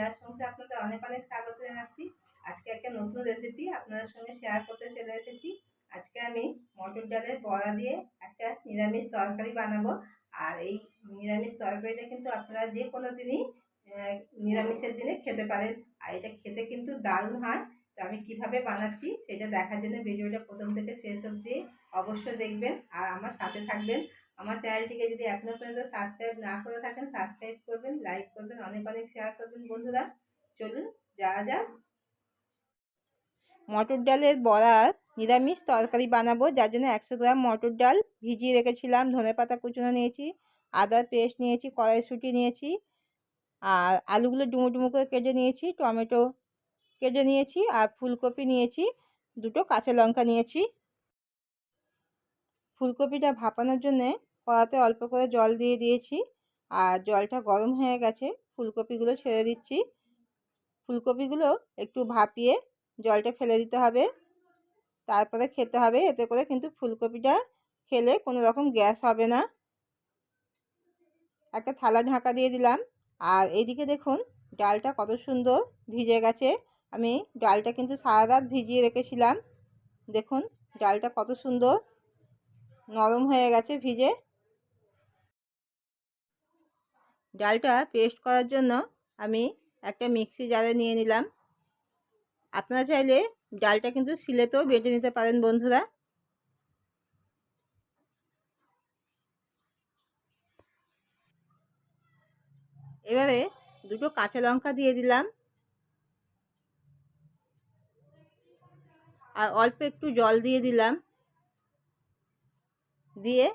জয়ার সংসারে আপনাদের অনেক অনেক স্বাগত জানাচ্ছি। আজকে একটা নতুন রেসিপি আপনাদের সঙ্গে শেয়ার করতে চলে এসেছি। আজকে আমি মটর ডালের বড়া দিয়ে একটা নিরামিষ তরকারি বানাবো। আর এই নিরামিষ তরকারিটা কিন্তু আপনারা যে কোনো দিনই নিরামিষের দিনে খেতে পারেন। আর এটা খেতে কিন্তু দারুণ হয়। তো আমি কিভাবে বানাচ্ছি সেটা দেখার জন্য ভিডিওটা প্রথম থেকে শেষ অবধি অবশ্যই দেখবেন আর আমার সাথে থাকবেন। আমার চ্যানেলটিকে যদি এখনো পর্যন্ত সাবস্ক্রাইব না করে থাকেন সাবস্ক্রাইব করবেন, লাইক করবেন, অনেক অনেক শেয়ার করবেন বন্ধুরা। চলুন যাওয়া যাক। মটর ডালের বড়ার নিরামিষ তরকারি বানাবো, যার জন্য 100 গ্রাম মটর ডাল ভিজিয়ে রেখেছিলাম। ধনেপাতা কুচনো নিয়েছি, আদার পেস্ট নিয়েছি, কড়াইশুঁটি নিয়েছি, আর আলুগুলো ডুমো ডুমো করে কেটে নিয়েছি, টমেটো কেটে নিয়েছি, আর ফুলকপি নিয়েছি, দুটো কাঁচা লঙ্কা নিয়েছি। ফুলকপিটা ভাপানোর জন্যে কড়াতে অল্প করে জল দিয়ে দিয়েছি, আর জলটা গরম হয়ে গেছে। ফুলকপিগুলো ছেড়ে দিচ্ছি। ফুলকপিগুলো একটু ভাপিয়ে জলটা ফেলে দিতে হবে, তারপরে খেতে হবে। এতে করে কিন্তু ফুলকপিটা খেলে কোনো রকম গ্যাস হবে না। একটা থালা ঢাকা দিয়ে দিলাম। আর এইদিকে দেখুন ডালটা কত সুন্দর ভিজে গেছে। আমি ডালটা কিন্তু সারা রাত ভিজিয়ে রেখেছিলাম। দেখুন ডালটা কত সুন্দর নরম হয়ে গেছে ভিজে। ডালটা পেস্ট করার জন্য আমি একটা মিক্সি জারে নিয়ে নিলাম। আপনারা চাইলে ডালটা কিন্তু শিলেতেও বেটে নিতে পারেন বন্ধুরা। এবারে দুটো কাঁচা লঙ্কা দিয়ে দিলাম, আর অল্প একটু জল দিয়ে দিলাম, দিয়ে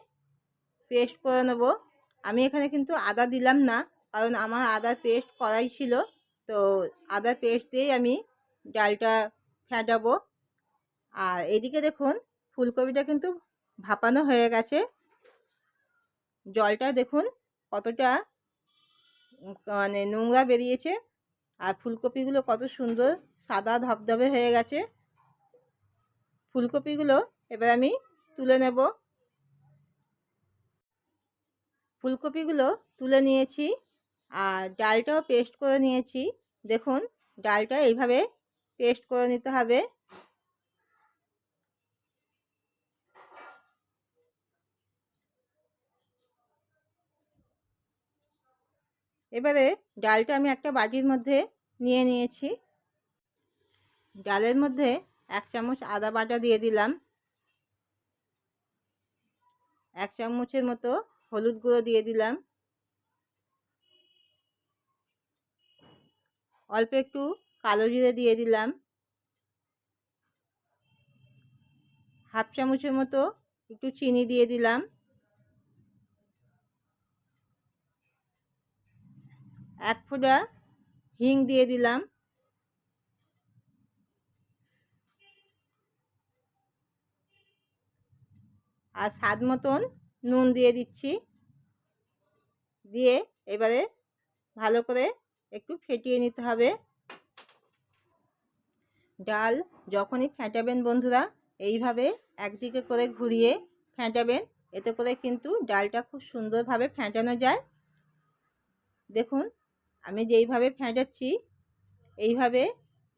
পেস্ট করে নেব। আমি এখানে কিন্তু আদা দিলাম না, কারণ আমার আদার পেস্ট করাই ছিল। তো আদার পেস্ট দিয়েই আমি ডালটা ফেটাবো। আর এদিকে দেখুন ফুলকপিটা কিন্তু ভাপানো হয়ে গেছে। জলটা দেখুন কতটা মানে নোংরা বেরিয়েছে, আর ফুলকপিগুলো কত সুন্দর সাদা ধবধবে হয়ে গেছে। ফুলকপিগুলো এবার আমি তুলে নেব। ফুলকপিগুলো তুলে নিয়েছি, আর ডালটাও পেস্ট করে নিয়েছি। দেখুন ডালটা এইভাবে পেস্ট করে নিতে হবে। এবারে ডালটা আমি একটা বাটির মধ্যে নিয়ে নিয়েছি। ডালের মধ্যে 1 চামচ আদা বাটা দিয়ে দিলাম, 1 চামচের মতো হলুদ গুঁড়ো দিয়ে দিলাম, অল্প একটু কালো জিরে দিয়ে দিলাম, 1/2 চামচের মতো একটু চিনি দিয়ে দিলাম, 1 ফোঁটা হিং দিয়ে দিলাম, আর স্বাদ মতন নুন দিয়ে দিচ্ছি। দিয়ে এবারে ভালো করে একটু ফেটিয়ে নিতে হবে। ডাল যখনই ফেটাবেন বন্ধুরা এইভাবে একদিকে করে ঘুরিয়ে ফেটাবেন, এতে করে কিন্তু ডালটা খুব সুন্দরভাবে ফেটানো যায়। দেখুন আমি যেইভাবে ফেটাচ্ছি এইভাবে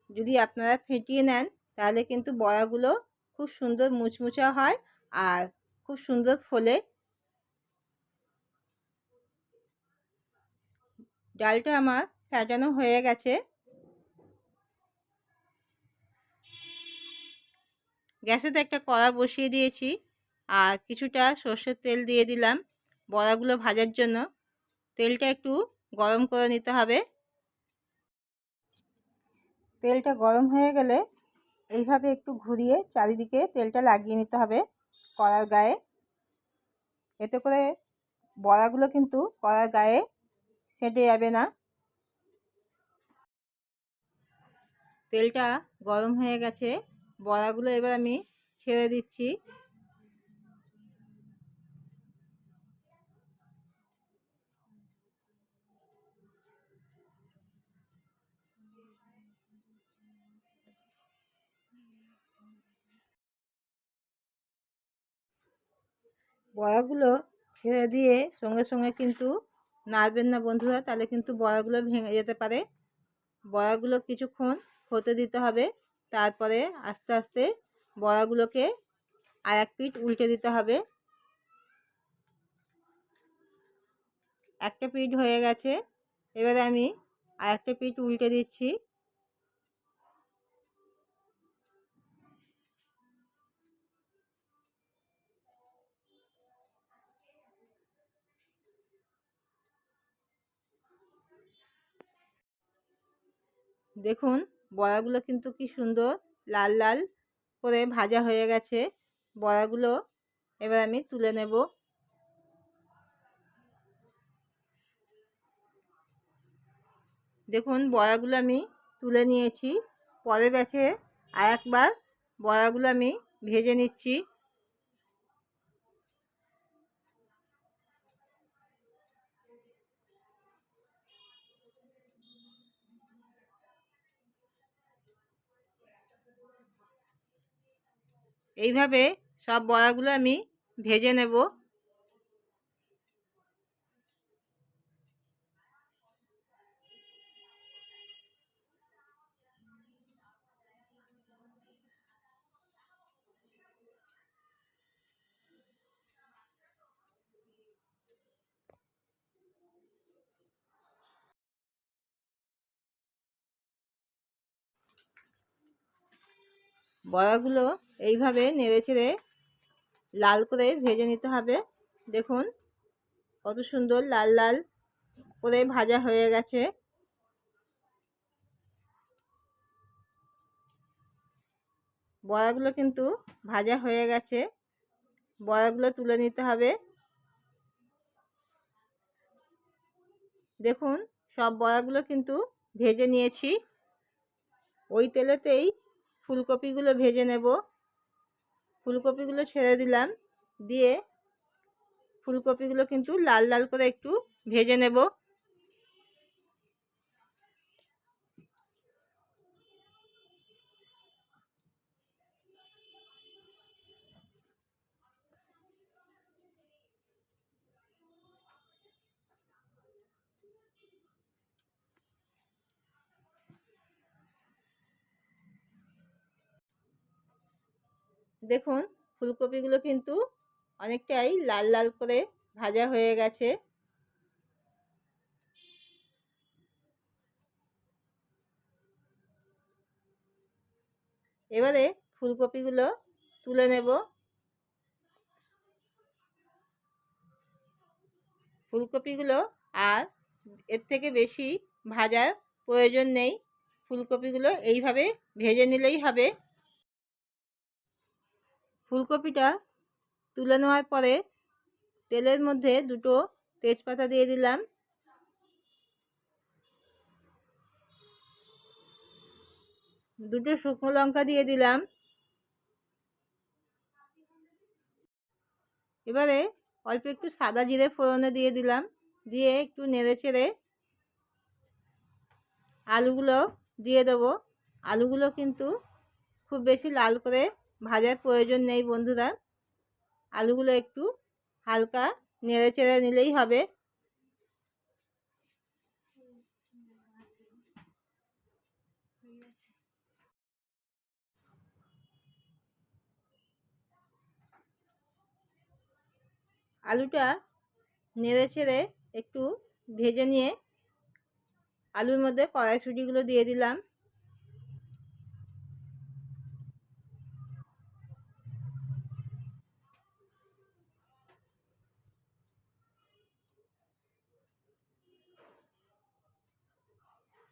যদি আপনারা ফেটিয়ে নেন তাহলে কিন্তু বড়াগুলো খুব সুন্দর মুচমুচা হয় আর খুব সুন্দর ফোলে। ডালটা আমার ফেটানো হয়ে গেছে। গ্যাসেতে একটা কড়া বসিয়ে দিয়েছি, আর কিছুটা সর্ষের তেল দিয়ে দিলাম বড়াগুলো ভাজার জন্য। তেলটা একটু গরম করে নিতে হবে। তেলটা গরম হয়ে গেলে এইভাবে একটু ঘুরিয়ে চারিদিকে তেলটা লাগিয়ে নিতে হবে কড়ার গায়ে। এতে করে বড়াগুলো কিন্তু কড়ার গায়ে সেঁটে যাবে না। তেলটা গরম হয়ে গেছে, বড়াগুলো এবার আমি ছেড়ে দিচ্ছি। বড়াগুলো ছেড়ে দিয়ে সঙ্গে সঙ্গে কিন্তু নাড়বেন না বন্ধুরা, তাহলে কিন্তু বড়াগুলো ভেঙে যেতে পারে। বড়াগুলো কিছুক্ষণ হতে দিতে হবে। তারপরে আস্তে আস্তে বড়াগুলোকে আর এক পিঠ উল্টে দিতে হবে। একটা পিঠ হয়ে গেছে, এবারে আমি আর একটা পিঠ উল্টে দিচ্ছি। দেখুন বড়াগুলো কিন্তু কি সুন্দর লাল লাল করে ভাজা হয়ে গেছে। বড়াগুলো এবার আমি তুলে নেব। দেখুন বড়াগুলো আমি তুলে নিয়েছি। পরের ব্যাচে আর একবার বড়াগুলো আমি ভেজে নিচ্ছি। এইভাবে সব বড়াগুলো আমি ভেজে নেব। বড়াগুলো এইভাবে নেড়েচেড়ে লাল করে ভেজে নিতে হবে। দেখুন কত সুন্দর লাল লাল করে ভাজা হয়ে গেছে। বড়াগুলো কিন্তু ভাজা হয়ে গেছে। বড়াগুলো তুলে নিতে হবে। দেখুন সব বড়াগুলো কিন্তু ভেজে নিয়েছি। ওই তেলেতেই ফুলকপিগুলো ভেজে নেব। ফুলকপিগুলো ছেড়ে দিলাম, দিয়ে ফুলকপিগুলো কিন্তু লাল লাল করে একটু ভেজে নেব। দেখুন ফুলকপিগুলো কিন্তু অনেকটাই লাল লাল করে ভাজা হয়ে গেছে। এবারে ফুলকপিগুলো তুলে নেব। ফুলকপিগুলো আর এর থেকে বেশি ভাজার প্রয়োজন নেই। ফুলকপিগুলো এইভাবে ভেজে নিলেই হবে। ফুলকপিটা তুলে নেওয়ার পরে তেলের মধ্যে দুটো তেজপাতা দিয়ে দিলাম, দুটো শুকনো লঙ্কা দিয়ে দিলাম। এবারে অল্প একটু সাদা জিরে ফোড়নে দিয়ে দিলাম, দিয়ে একটু নেড়েচেড়ে আলুগুলো দিয়ে দেবো। আলুগুলো কিন্তু খুব বেশি লাল করে ভাজার প্রয়োজন নেই বন্ধুরা। আলুগুলো একটু হালকা নেড়েচেড়ে নিলেই হবে। আলুটা নেড়েচেড়ে একটু ভেজে নিয়ে আলুর মধ্যে কড়াইশুঁটিগুলো দিয়ে দিলাম।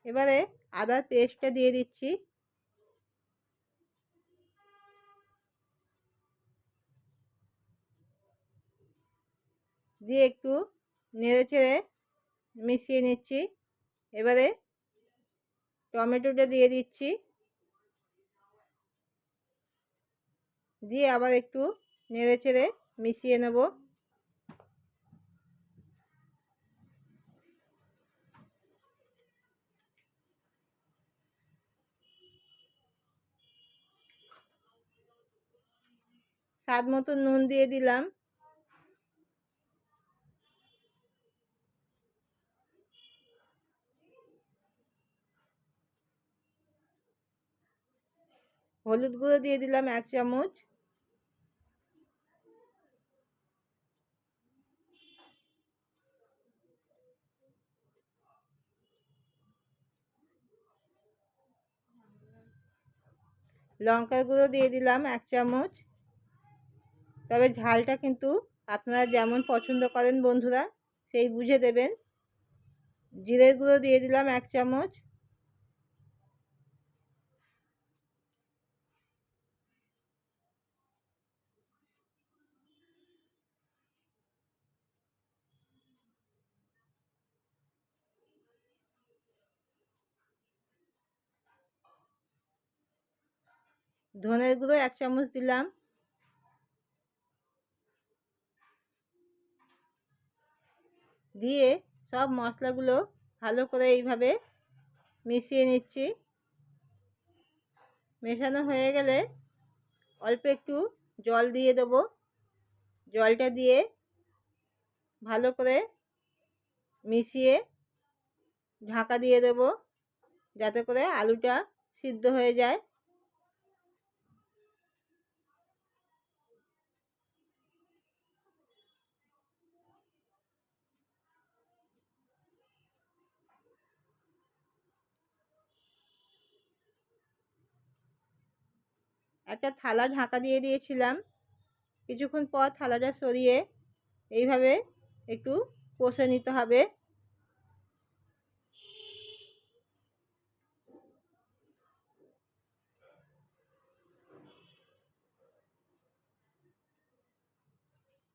এবারে আদার পেস্টটা দিয়ে দিচ্ছি, দিয়ে একটু নেড়েচেড়ে মিশিয়ে নিচ্ছি। এবারে টমেটোটা দিয়ে দিচ্ছি, দিয়ে আবার একটু নেড়েচেড়ে মিশিয়ে নেব। স্বাদ মতো নুন দিয়ে দিলাম। হলুদ গুঁড়ো দিয়ে দিলাম 1 চামচ, লঙ্কার গুঁড়ো দিয়ে দিলাম 1 চামচ, তবে ঝালটা কিন্তু আপনারা যেমন পছন্দ করেন বন্ধুরা সেই বুঝে দেবেন। জিরের গুঁড়ো দিয়ে দিলাম 1 চামচ, ধনের গুঁড়ো 1 চামচ দিলাম, দিয়ে সব মশলাগুলো ভালো করে এইভাবে মিশিয়ে নিচ্ছি। মেশানো হয়ে গেলে অল্প একটু জল দিয়ে দেবো। জলটা দিয়ে ভালো করে মিশিয়ে ঢাকা দিয়ে দেবো, যাতে করে আলুটা সিদ্ধ হয়ে যায়। একটা থালা ঢাকা দিয়ে দিয়েছিলাম। কিছুক্ষণ পর থালাটা সরিয়ে এইভাবে একটু কষে নিতে হবে।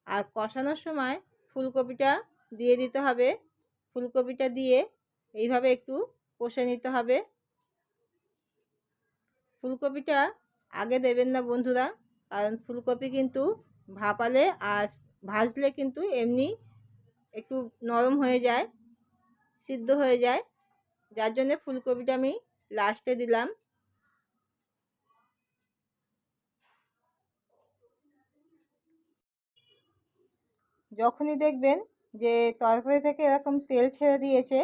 আর কষানোর সময় ফুলকপিটা দিয়ে দিতে হবে। ফুলকপিটা দিয়ে এইভাবে একটু কষে নিতে হবে। ফুলকপিটা আগে দেবেন না বন্ধুরা, কারণ ফুলকপি কিন্তু ভাপালে আর ভাজলে কিন্তু এমনি একটু নরম হয়ে যায়, সিদ্ধ হয়ে যায়, যার জন্যে ফুলকপিটা আমি লাস্টে দিলাম। যখনই দেখবেন যে তরকারি থেকে এরকম তেল ছেড়ে দিয়েছে,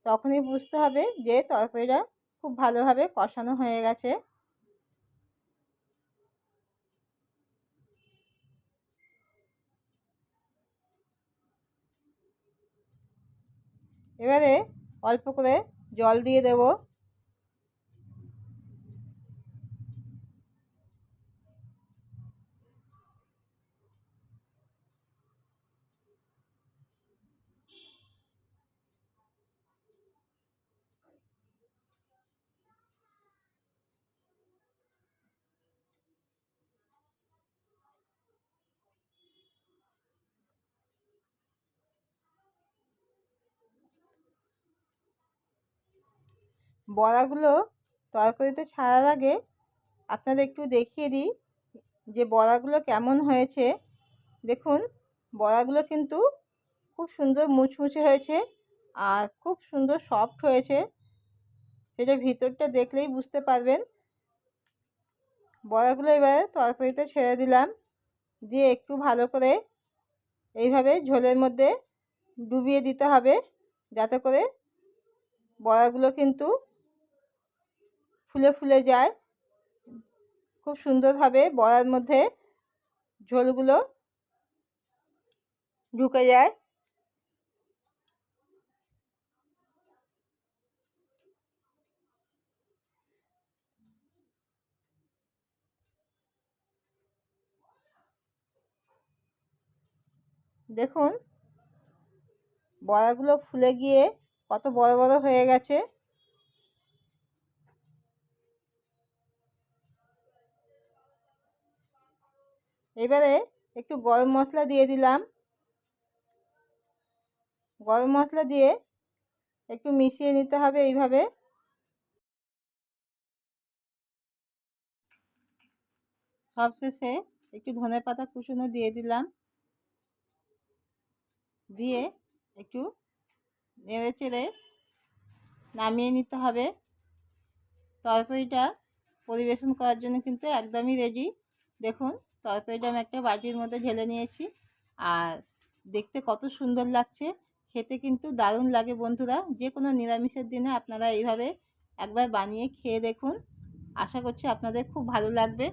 তখনই বুঝতে হবে যে তরকারিটা খুব ভালোভাবে কষানো হয়ে গেছে। এবারে অল্প করে জল দিয়ে দেব। বড়াগুলো তরকারিতে ছাড়ার আগে আপনাদের একটু দেখিয়ে দিই যে বড়াগুলো কেমন হয়েছে। দেখুন, বড়াগুলো কিন্তু খুব সুন্দর মুচমুচে হয়েছে আর খুব সুন্দর সফট হয়েছে, সেটা ভিতরটা দেখলেই বুঝতে পারবেন। বড়াগুলো এবারে তরকারিতে ছেড়ে দিলাম, দিয়ে একটু ভালো করে এইভাবে ঝোলের মধ্যে ডুবিয়ে দিতে হবে, যাতে করে বড়াগুলো কিন্তু ফুলে ফুলে যায়, খুব সুন্দরভাবে বড়ার মধ্যে ঝোলগুলো ঢুকে যায়। দেখুন, বড়াগুলো ফুলে গিয়ে কত বড় বড় হয়ে গেছে। এবারে একটু গরম মশলা দিয়ে দিলাম। গরম মশলা দিয়ে একটু মিশিয়ে নিতে হবে এইভাবে। সবশেষে একটু ধনেপাতা কুচনো দিয়ে দিলাম, দিয়ে একটু নেড়ে চেড়ে নামিয়ে নিতে হবে। তরকারিটা পরিবেশন করার জন্য কিন্তু একদমই রেডি। দেখুন, তরকারিটা আমি একটা বাটির মধ্যে ঢেলে নিয়েছি, আর দেখতে কত সুন্দর লাগছে, খেতে কিন্তু দারুণ লাগে বন্ধুরা। যে কোনো নিরামিষের দিনে আপনারা এইভাবে একবার বানিয়ে খেয়ে দেখুন। আশা করছি আপনাদের খুব ভালো লাগবে।